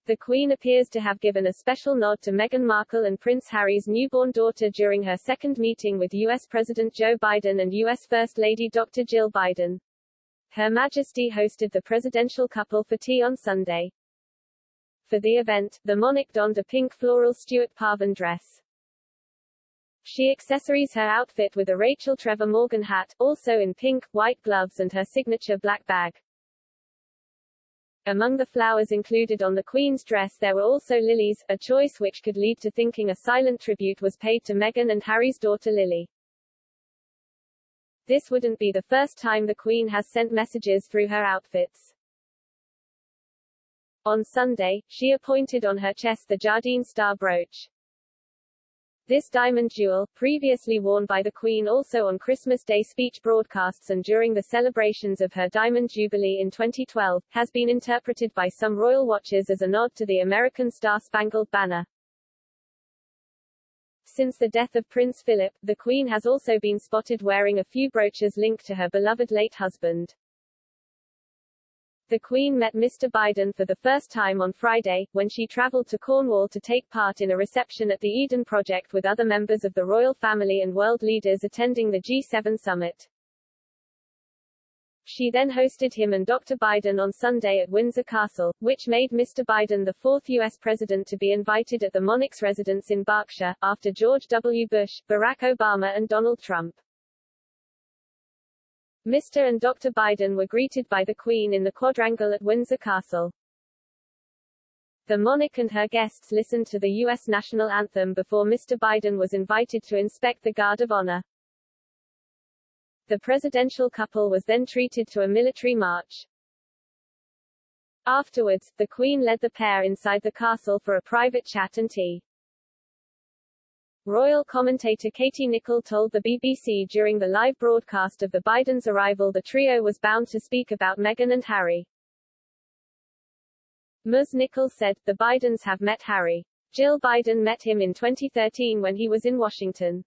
The Queen appears to have given a special nod to Meghan Markle and Prince Harry's newborn daughter during her second meeting with U.S. President Joe Biden and U.S. First Lady Dr. Jill Biden. Her Majesty hosted the presidential couple for tea on Sunday. For the event, the monarch donned a pink floral Stuart Parvan dress. She accessories her outfit with a Rachel Trevor Morgan hat, also in pink, white gloves and her signature black bag. Among the flowers included on the Queen's dress there were also lilies, a choice which could lead to thinking a silent tribute was paid to Meghan and Harry's daughter Lily. This wouldn't be the first time the Queen has sent messages through her outfits. On Sunday, she appointed on her chest the Jardine Star brooch. This diamond jewel, previously worn by the Queen also on Christmas Day speech broadcasts and during the celebrations of her Diamond Jubilee in 2012, has been interpreted by some royal watchers as a nod to the American Star-Spangled Banner. Since the death of Prince Philip, the Queen has also been spotted wearing a few brooches linked to her beloved late husband. The Queen met Mr. Biden for the first time on Friday, when she traveled to Cornwall to take part in a reception at the Eden Project with other members of the royal family and world leaders attending the G7 summit. She then hosted him and Dr. Biden on Sunday at Windsor Castle, which made Mr. Biden the fourth U.S. president to be invited at the monarch's residence in Berkshire, after George W. Bush, Barack Obama and Donald Trump. Mr. and Dr. Biden were greeted by the Queen in the quadrangle at Windsor Castle. The monarch and her guests listened to the U.S. national anthem before Mr. Biden was invited to inspect the Guard of Honor. The presidential couple was then treated to a military march. Afterwards, the Queen led the pair inside the castle for a private chat and tea. Royal commentator Katie Nicholl told the BBC during the live broadcast of the Bidens' arrival the trio was bound to speak about Meghan and Harry. Ms. Nicholl said, "The Bidens have met Harry. Jill Biden met him in 2013 when he was in Washington.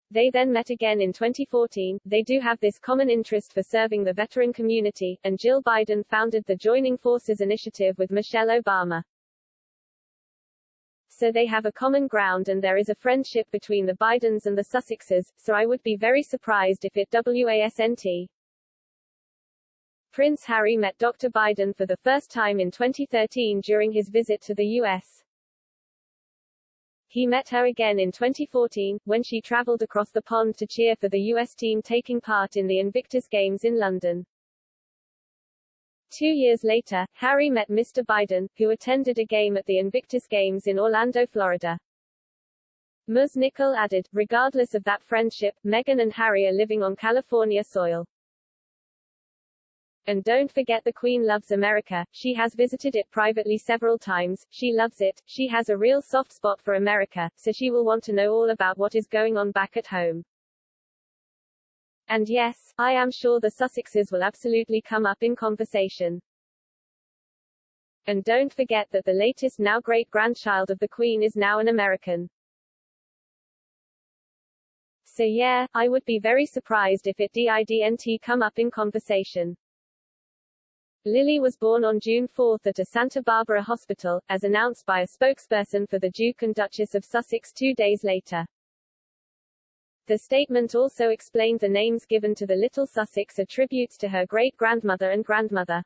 They then met again in 2014. They do have this common interest for serving the veteran community, and Jill Biden founded the Joining Forces initiative with Michelle Obama. So they have a common ground and there is a friendship between the Bidens and the Sussexes, so I would be very surprised if it wasn't." Prince Harry met Dr. Biden for the first time in 2013 during his visit to the U.S. He met her again in 2014, when she traveled across the pond to cheer for the U.S. team taking part in the Invictus Games in London. 2 years later, Harry met Mr. Biden, who attended a game at the Invictus Games in Orlando, Florida. Ms. Nicholl added, "Regardless of that friendship, Meghan and Harry are living on California soil. And don't forget the Queen loves America, she has visited it privately several times, she loves it, she has a real soft spot for America, so she will want to know all about what is going on back at home. And yes, I am sure the Sussexes will absolutely come up in conversation. And don't forget that the latest now great-grandchild of the Queen is now an American. So yeah, I would be very surprised if it didn't come up in conversation." Lily was born on June 4 at a Santa Barbara hospital, as announced by a spokesperson for the Duke and Duchess of Sussex 2 days later. The statement also explained the names given to the little Sussex are tributes to her great-grandmother and grandmother.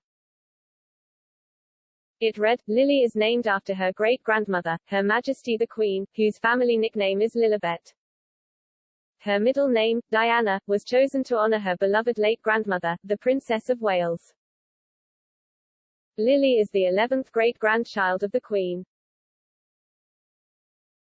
It read, "Lily is named after her great-grandmother, Her Majesty the Queen, whose family nickname is Lilibet. Her middle name, Diana, was chosen to honor her beloved late grandmother, the Princess of Wales. Lily is the 11th great-grandchild of the Queen.